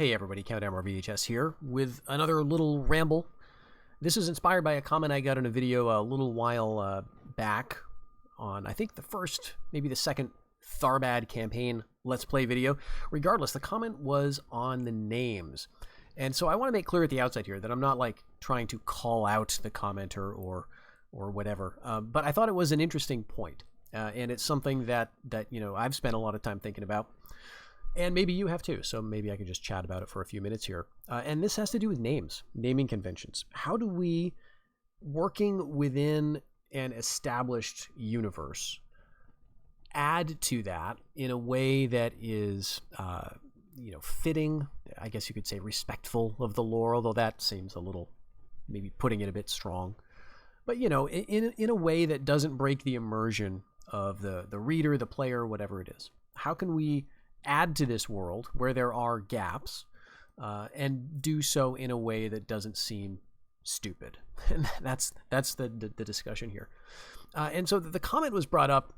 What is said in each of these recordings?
Hey everybody, Countdown VHS here with another little ramble. This is inspired by a comment I got in a video a little while back on, I think, the first, maybe the second Tharbad campaign Let's Play video. Regardless, the comment was on the names. And so I want to make clear at the outset here that I'm not like trying to call out the commenter or whatever. But I thought it was an interesting point. And it's something that I've spent a lot of time thinking about. And maybe you have too, so maybe I could just chat about it for a few minutes here. And this has to do with names, naming conventions. How do we, working within an established universe, add to that in a way that is, fitting, I guess you could say respectful of the lore, although that seems a little, maybe putting it a bit strong. But, in a way that doesn't break the immersion of the reader, the player, whatever it is. How can we add to this world where there are gaps and do so in a way that doesn't seem stupid? And that's the discussion here. And so the comment was brought up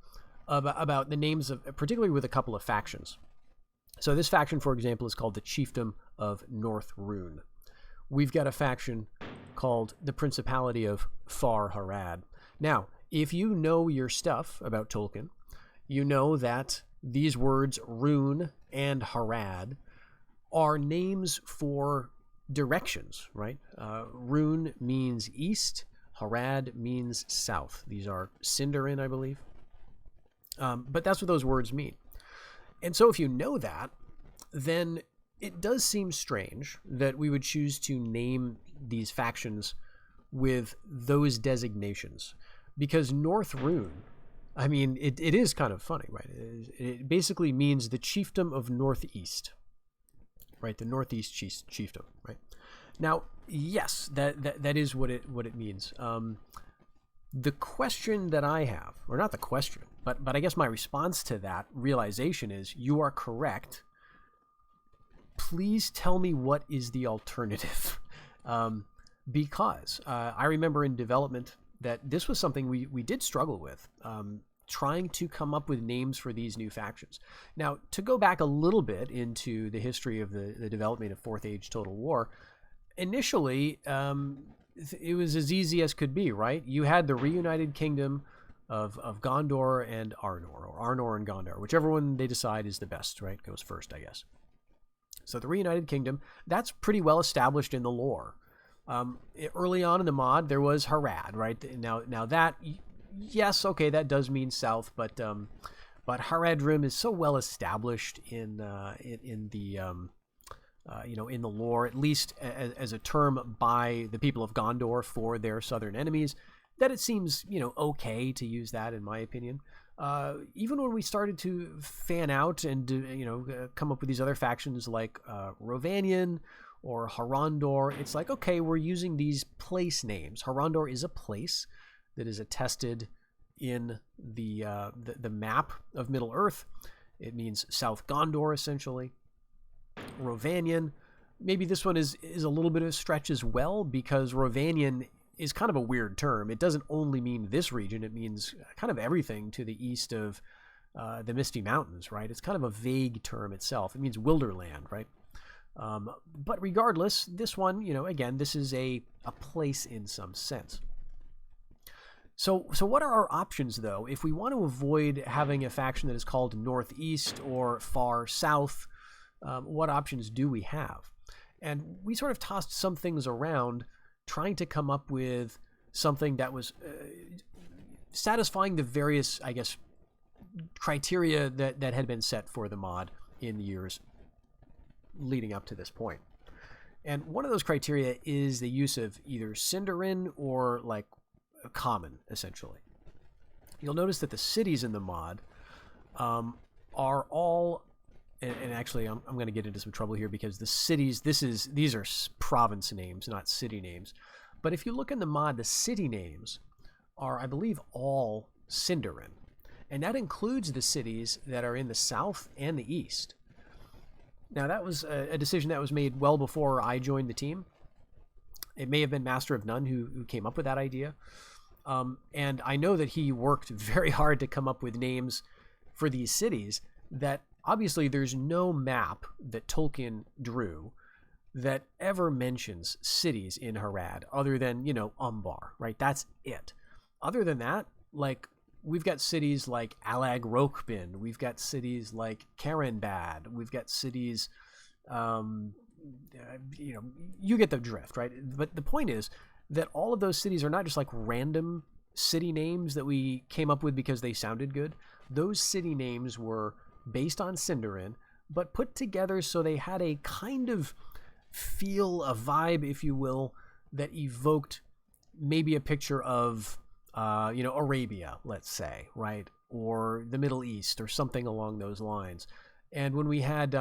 about the names of, particularly with a couple of factions. So this faction, for example, is called the Chiefdom of North Rhun. We've got a faction called the Principality of Far Harad. Now, if you know your stuff about Tolkien, you know that these words, Rhun and Harad, are names for directions, right? Rhun means east, Harad means south. These are Sindarin, I believe. But that's what those words mean. And so if you know that, then it does seem strange that we would choose to name these factions with those designations. Because North Rhun, I mean, it is kind of funny, right? It basically means the Chiefdom of Northeast, right? The Northeast Chiefdom, right? Now, yes, that is what it means. The question that I have, or not the question, but I guess my response to that realization is, you are correct. Please tell me what is the alternative, because I remember in development that this was something we did struggle with, trying to come up with names for these new factions. Now, to go back a little bit into the history of the development of Fourth Age Total War, initially, it was as easy as could be, right? You had the reunited kingdom of Gondor and Arnor, or Arnor and Gondor, whichever one they decide is the best, right? Goes first, I guess. So the reunited kingdom, that's pretty well established in the lore. Early on in the mod, there was Harad, right? Now that, yes, okay, that does mean south, but Haradrim is so well established in the lore, at least as a term by the people of Gondor for their southern enemies, that it seems okay to use that, in my opinion. Even when we started to fan out and come up with these other factions like Rovanian or Harondor, it's like, okay, we're using these place names. Harondor is a place that is attested in the map of Middle Earth. It means South Gondor, essentially. Rovanian, maybe this one is a little bit of a stretch as well, because Rovanian is kind of a weird term. It doesn't only mean this region, it means kind of everything to the east of the Misty Mountains, right? It's kind of a vague term itself. It means wilderland, right? But regardless, this one, again, this is a place in some sense. So what are our options, though, if we want to avoid having a faction that is called Northeast or Far South? What options do we have? And we sort of tossed some things around, trying to come up with something that was satisfying the various, I guess, criteria that had been set for the mod in the years leading up to this point. And one of those criteria is the use of either Sindarin or like common, essentially. You'll notice that the cities in the mod are all, and actually I'm going to get into some trouble here because the cities, these are province names, not city names. But if you look in the mod, the city names are, I believe, all Sindarin. And that includes the cities that are in the south and the east. Now, that was a decision that was made well before I joined the team. It may have been Master of None who came up with that idea. And I know that he worked very hard to come up with names for these cities that obviously there's no map that Tolkien drew that ever mentions cities in Harad other than, Umbar, right? That's it. Other than that, like, we've got cities like Alag Rokbin, we've got cities like Caranbad, we've got cities, you get the drift, right? But the point is that all of those cities are not just like random city names that we came up with because they sounded good. Those city names were based on Sindarin, but put together so they had a kind of feel, a vibe, if you will, that evoked maybe a picture of, Arabia, let's say, right? Or the Middle East or something along those lines. And when we had,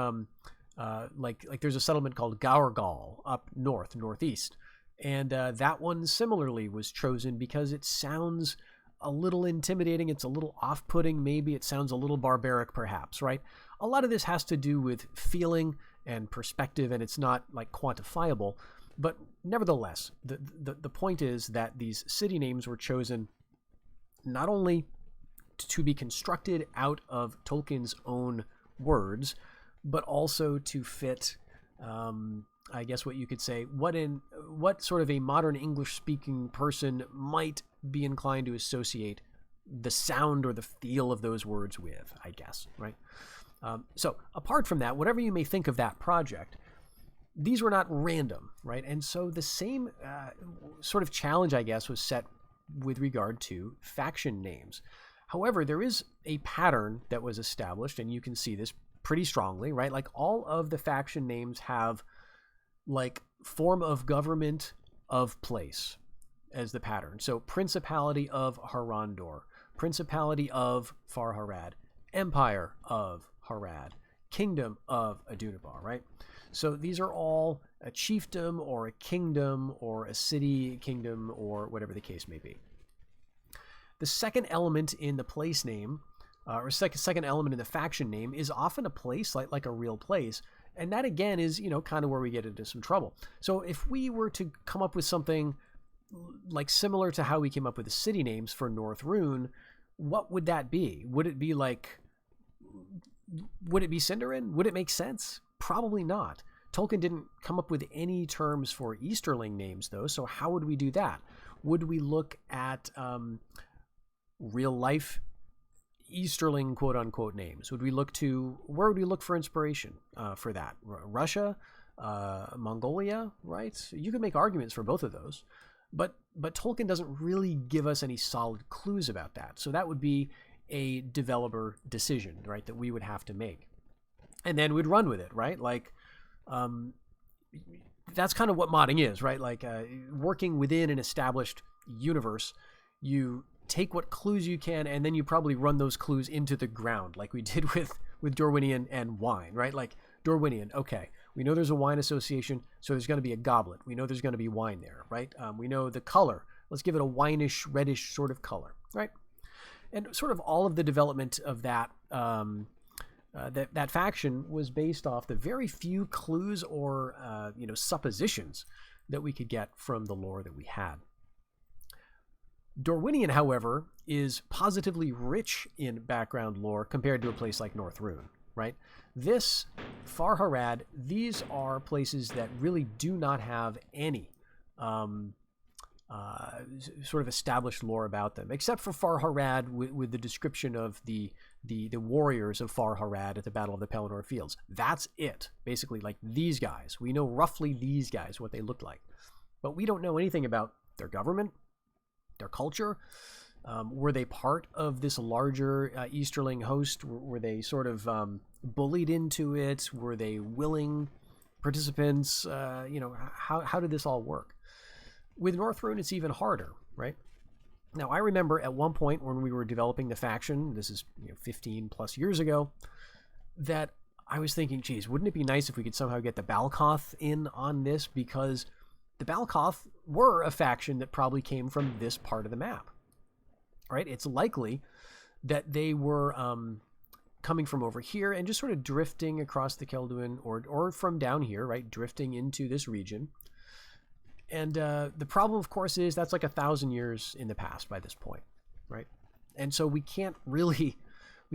like there's a settlement called Gaurgal up northeast. And that one similarly was chosen because it sounds a little intimidating. It's a little off-putting. Maybe it sounds a little barbaric, perhaps, right? A lot of this has to do with feeling and perspective, and it's not like quantifiable. But nevertheless, the point is that these city names were chosen not only to be constructed out of Tolkien's own words, but also to fit, I guess what you could say, what sort of a modern English-speaking person might be inclined to associate the sound or the feel of those words with, I guess, right? So apart from that, whatever you may think of that project, these were not random, right? And so the same sort of challenge, I guess, was set with regard to faction names. However, there is a pattern that was established, and you can see this pretty strongly, right? Like all of the faction names have like form of government of place as the pattern. So Principality of Harandor, Principality of Far Harad, Empire of Harad, Kingdom of Adunabar, right? So these are all a chiefdom or a kingdom or a city kingdom or whatever the case may be. The second element in the place name, or second element in the faction name, is often a place, like a real place. And that, again, is, kind of where we get into some trouble. So if we were to come up with something like similar to how we came up with the city names for North Rhun, what would that be? Would it be Sindarin? Would it make sense? Probably not. Tolkien didn't come up with any terms for Easterling names, though, so how would we do that? Would we look at real-life Easterling quote-unquote names? Where would we look for inspiration for that? Russia? Mongolia, right? You could make arguments for both of those, but Tolkien doesn't really give us any solid clues about that. So that would be a developer decision, right, that we would have to make. And then we'd run with it, right? Like, that's kind of what modding is, right? Like working within an established universe, you take what clues you can, and then you probably run those clues into the ground, like we did with Dorwinian and wine, right? Like Dorwinian, okay, we know there's a wine association, so there's going to be a goblet. We know there's going to be wine there, right? We know the color. Let's give it a wineish, reddish sort of color, right? And sort of all of the development of that that faction was based off the very few clues or suppositions that we could get from the lore that we had. Dorwinian, however, is positively rich in background lore compared to a place like North Rhun, right? This, Far Harad, these are places that really do not have any sort of established lore about them, except for Far Harad with the description of the warriors of Far Harad at the Battle of the Pelennor Fields. That's it. Basically, like these guys. We know roughly these guys, what they looked like. But we don't know anything about their government, their culture. Were they part of this larger Easterling host? Were they sort of bullied into it? Were they willing participants? How did this all work? With North Rhun, it's even harder, right? Now, I remember at one point when we were developing the faction, this is 15 plus years ago, that I was thinking, geez, wouldn't it be nice if we could somehow get the Balkoth in on this? Because the Balkoth were a faction that probably came from this part of the map, right? It's likely that they were coming from over here and just sort of drifting across the Kelduin or from down here, right? Drifting into this region. And the problem, of course, is that's like 1,000 years in the past by this point, right? And so we can't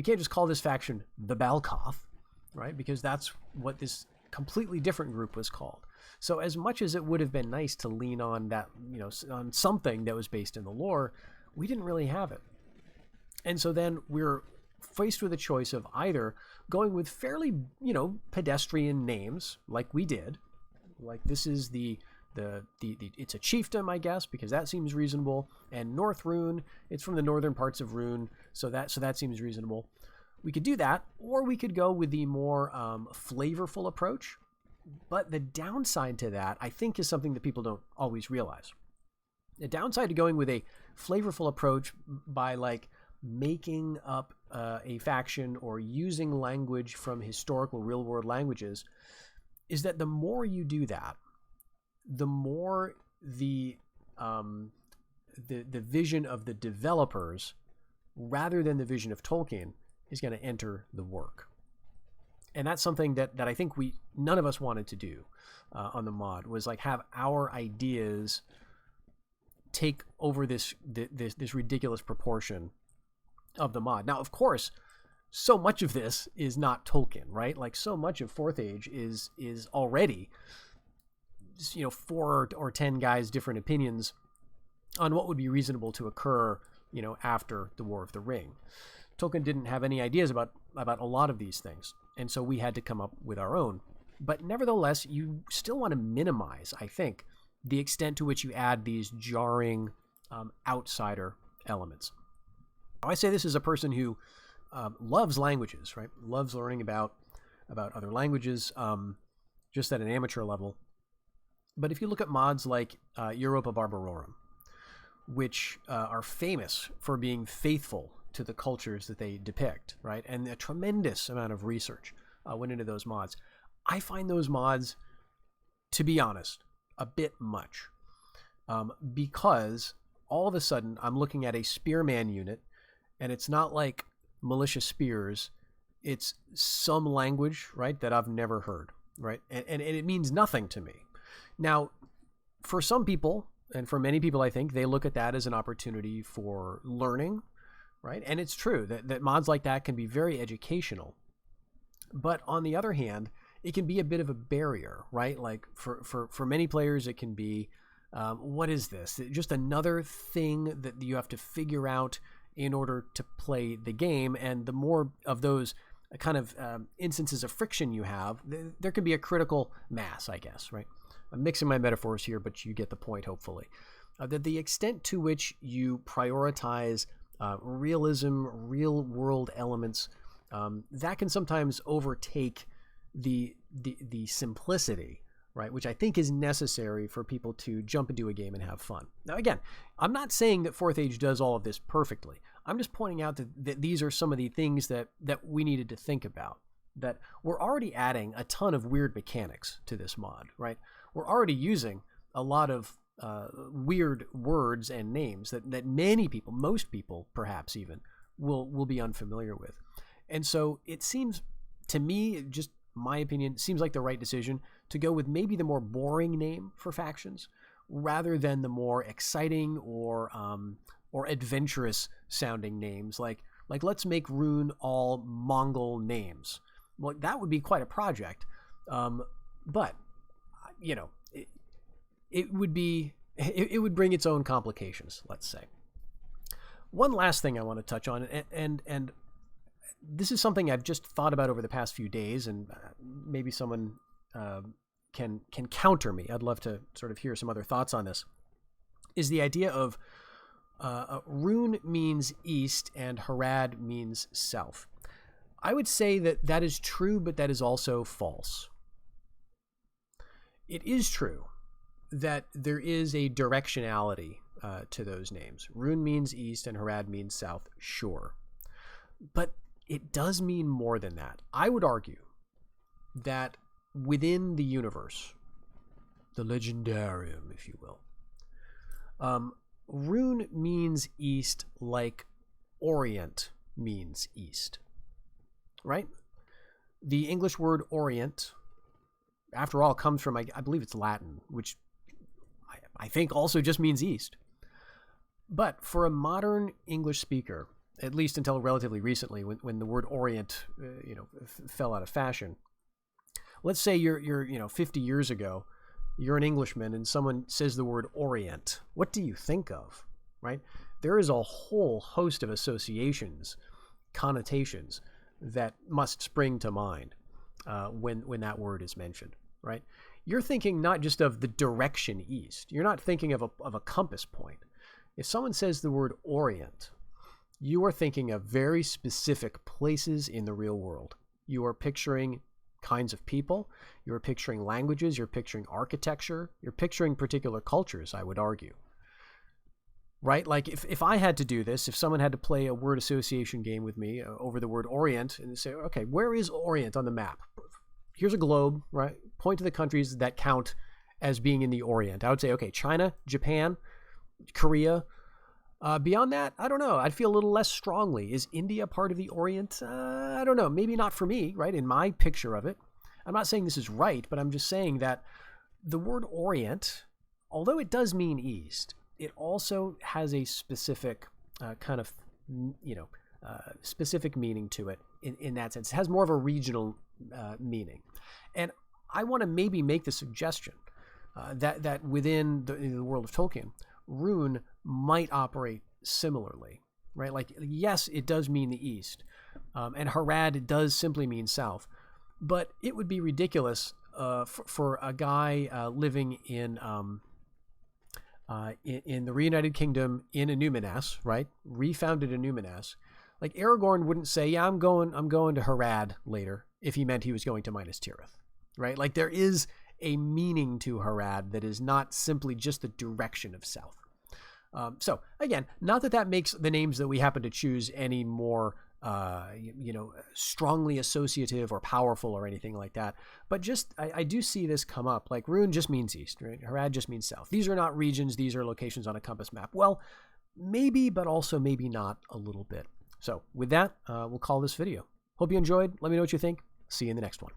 just call this faction the Balkoth, right? Because that's what this completely different group was called. So as much as it would have been nice to lean on that, on something that was based in the lore, we didn't really have it. And so then we're faced with a choice of either going with fairly, pedestrian names like we did. Like this is the it's a chiefdom, I guess, because that seems reasonable. And North Rhun, it's from the northern parts of Rhun, so that seems reasonable. We could do that, or we could go with the more flavorful approach. But the downside to that, I think, is something that people don't always realize. The downside to going with a flavorful approach by like making up a faction or using language from historical real-world languages is that the more you do that, the more the vision of the developers, rather than the vision of Tolkien, is going to enter the work. And that's something that I think none of us wanted to do on the mod, was like have our ideas take over this ridiculous proportion of the mod. Now, of course, so much of this is not Tolkien, right? Like so much of Fourth Age is already 4 or 10 guys' different opinions on what would be reasonable to occur, after the War of the Ring. Tolkien didn't have any ideas about a lot of these things, and so we had to come up with our own. But nevertheless, you still want to minimize, I think, the extent to which you add these jarring outsider elements. Now, I say this as a person who loves languages, right? Loves learning about other languages, just at an amateur level. But if you look at mods like Europa Barbarorum, which are famous for being faithful to the cultures that they depict, right? And a tremendous amount of research went into those mods. I find those mods, to be honest, a bit much. Because all of a sudden I'm looking at a spearman unit, and it's not like militia spears. It's some language, right, that I've never heard, right? And it means nothing to me. Now, for some people, and for many people, I think, they look at that as an opportunity for learning, right? And it's true that mods like that can be very educational. But on the other hand, it can be a bit of a barrier, right? Like for many players, it can be, what is this? Just another thing that you have to figure out in order to play the game. And the more of those kind of instances of friction you have, there can be a critical mass, I guess, right? I'm mixing my metaphors here, but you get the point, hopefully. That the extent to which you prioritize realism, real-world elements, that can sometimes overtake the simplicity, right? Which I think is necessary for people to jump into a game and have fun. Now, again, I'm not saying that Fourth Age does all of this perfectly. I'm just pointing out that these are some of the things that we needed to think about. That we're already adding a ton of weird mechanics to this mod, right? We're already using a lot of weird words and names that many people, most people perhaps even, will be unfamiliar with. And so it seems, to me, just my opinion, seems like the right decision to go with maybe the more boring name for factions rather than the more exciting or adventurous sounding names. Like let's make Rhun all Mongol names. Well, that would be quite a project. But it would bring its own complications, let's say. One last thing I want to touch on, and this is something I've just thought about over the past few days, and maybe someone can counter me. I'd love to sort of hear some other thoughts on this, is the idea of Rhun means east and Harad means south. I would say that is true, but that is also false. It is true that there is a directionality to those names. Rhun means east and Harad means south, sure. But it does mean more than that. I would argue that within the universe, the legendarium, if you will, Rhun means east like Orient means east, right? The English word Orient, after all, comes from, I believe it's Latin, which I think also just means east. But for a modern English speaker, at least until relatively recently, when the word Orient, fell out of fashion. Let's say you're 50 years ago, you're an Englishman, and someone says the word Orient. What do you think of, right? There is a whole host of associations, connotations that must spring to mind when that word is mentioned, right? You're thinking not just of the direction east. You're not thinking of a compass point. If someone says the word Orient, you are thinking of very specific places in the real world. You are picturing kinds of people. You're picturing languages. You're picturing architecture. You're picturing particular cultures, I would argue. Right? Like if I had to do this, if someone had to play a word association game with me over the word Orient and say, okay, where is Orient on the map? Here's a globe, right? Point to the countries that count as being in the Orient. I would say, okay, China, Japan, Korea. Beyond that, I don't know. I'd feel a little less strongly. Is India part of the Orient? I don't know. Maybe not for me, right? In my picture of it. I'm not saying this is right, but I'm just saying that the word Orient, although it does mean East, it also has a specific kind of, specific meaning to it in that sense. It has more of a regional meaning. And I want to maybe make the suggestion that within the world of Tolkien, Rhun might operate similarly, right? Like, yes, it does mean the East, and Harad does simply mean South, but it would be ridiculous for a guy living in the Reunited Kingdom in Enumenas, right? Refounded Enumenas. Like Aragorn wouldn't say, "Yeah, I'm going to Harad later," if he meant he was going to Minas Tirith, right? Like there is a meaning to Harad that is not simply just the direction of south. So again, not that makes the names that we happen to choose any more, strongly associative or powerful or anything like that. But just, I do see this come up. Like Rhun just means east, right? Harad just means south. These are not regions. These are locations on a compass map. Well, maybe, but also maybe not a little bit. So with that, we'll call this video. Hope you enjoyed. Let me know what you think. See you in the next one.